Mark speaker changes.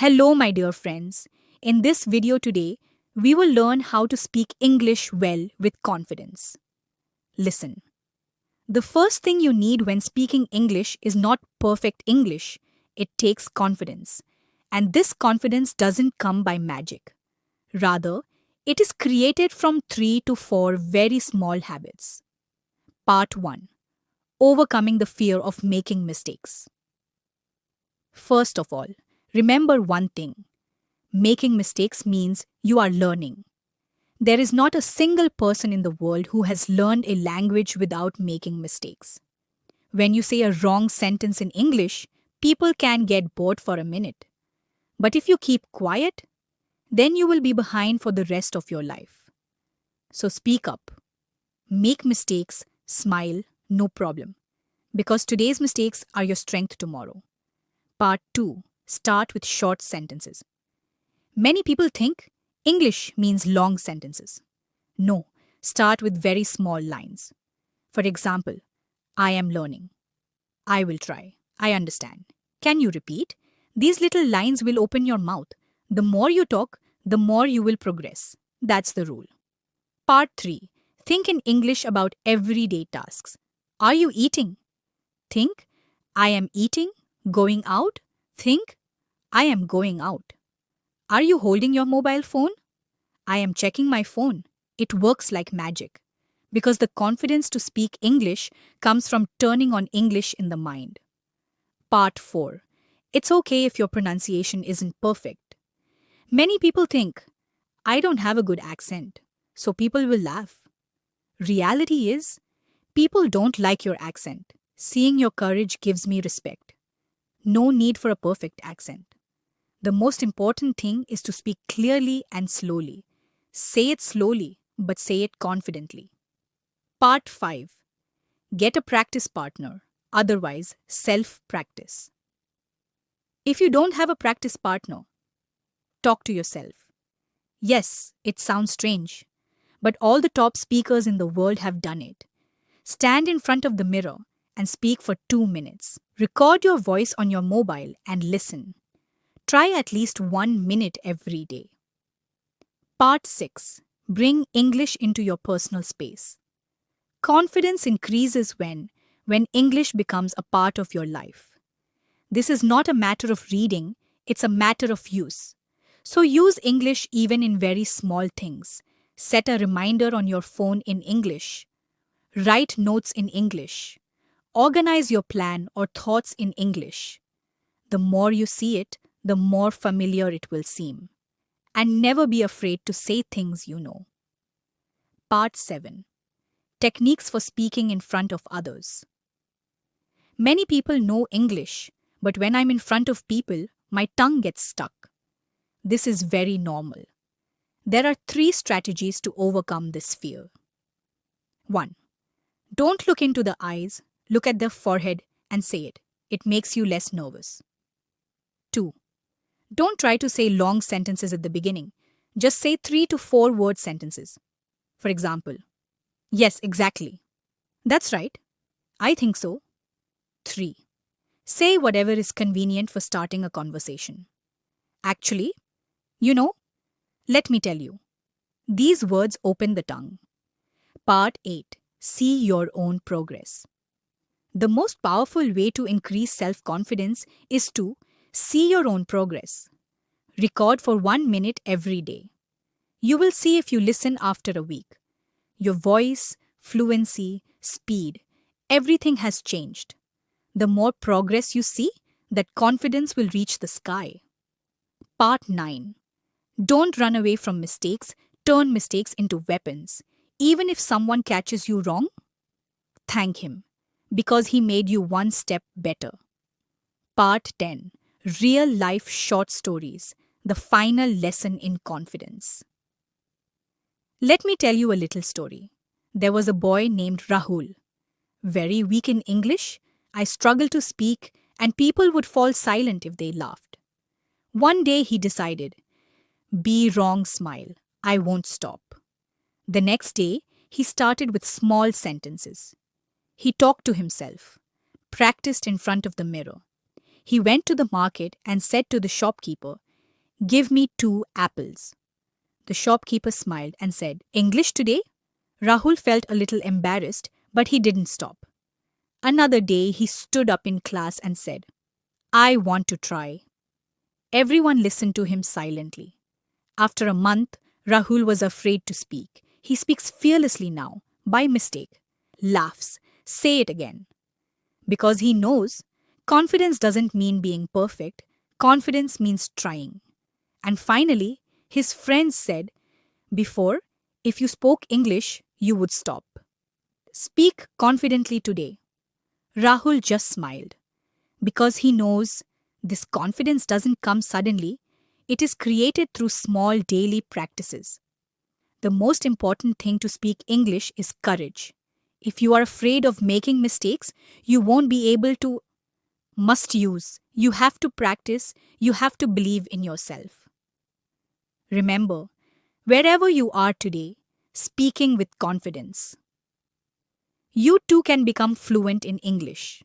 Speaker 1: Hello, my dear friends. In this video today, we will learn how to speak English well with confidence. Listen. The first thing you need when speaking English is not perfect English, it takes confidence. And this confidence doesn't come by magic. Rather, it is created from 3 to 4 very small habits. Part 1. Overcoming the fear of making mistakes. First of all, remember one thing. Making mistakes means you are learning. There is not a single person in the world who has learned a language without making mistakes. When you say a wrong sentence in English, people can get bored for a minute. But if you keep quiet, then you will be behind for the rest of your life. So speak up. Make mistakes, smile, no problem. Because today's mistakes are your strength tomorrow. Part 2. Start with short sentences. Many people think English means long sentences. No, start with very small lines. For example, I am learning. I will try. I understand. Can you repeat? These little lines will open your mouth. The more you talk, the more you will progress. That's the rule. Part 3. Think in English about everyday tasks. Are you eating? Think, I am eating. Going out? Think, I am going out. Are you holding your mobile phone? I am checking my phone. It works like magic. Because the confidence to speak English comes from turning on English in the mind. Part 4. It's okay if your pronunciation isn't perfect. Many people think, I don't have a good accent, so people will laugh. Reality is, people don't like your accent. Seeing your courage gives me respect. No need for a perfect accent. The most important thing is to speak clearly and slowly. Say it slowly, but say it confidently. Part 5. Get a practice partner, otherwise self-practice. If you don't have a practice partner, talk to yourself. Yes, it sounds strange, but all the top speakers in the world have done it. Stand in front of the mirror and speak for 2 minutes. Record your voice on your mobile and listen. Try at least 1 minute every day. Part 6. Bring English into your personal space. Confidence increases when English becomes a part of your life. This is not a matter of reading, it's a matter of use. So use English even in very small things. Set a reminder on your phone in English. Write notes in English. Organize your plan or thoughts in English. The more you see it, the more familiar it will seem. And never be afraid to say things you know. Part 7. Techniques for speaking in front of others. Many people know English, but when I'm in front of people, my tongue gets stuck. This is very normal. There are 3 strategies to overcome this fear. 1. Don't look into the eyes, look at their forehead and say it. It makes you less nervous. 2. Don't try to say long sentences at the beginning. Just say 3 to 4 word sentences. For example, yes, exactly. That's right. I think so. 3. Say whatever is convenient for starting a conversation. Actually, let me tell you. These words open the tongue. Part 8. See your own progress. The most powerful way to increase self-confidence is to see your own progress. Record for 1 minute every day. You will see if you listen after a week. Your voice, fluency, speed, everything has changed. The more progress you see, that confidence will reach the sky. Part 9. Don't run away from mistakes, turn mistakes into weapons. Even if someone catches you wrong, thank him, because he made you one step better. Part 10. Real life short stories, the final lesson in confidence. Let me tell you a little story. There was a boy named Rahul. Very weak in English, I struggled to speak and people would fall silent if they laughed. One day he decided, be wrong, smile, I won't stop. The next day, he started with small sentences. He talked to himself, practiced in front of the mirror. He went to the market and said to the shopkeeper, Give me 2 apples. The shopkeeper smiled and said, English today? Rahul felt a little embarrassed, but he didn't stop. Another day, he stood up in class and said, I want to try. Everyone listened to him silently. After a month, Rahul was afraid to speak. He speaks fearlessly now, by mistake, laughs, say it again. Because he knows, confidence doesn't mean being perfect, confidence means trying. And finally, his friends said, before, if you spoke English, you would stop. Speak confidently today. Rahul just smiled. Because he knows this confidence doesn't come suddenly, it is created through small daily practices. The most important thing to speak English is courage. If you are afraid of making mistakes, you won't be able to. Must use. You have to practice. You have to believe in yourself. Remember, wherever you are today, speaking with confidence. You too can become fluent in English.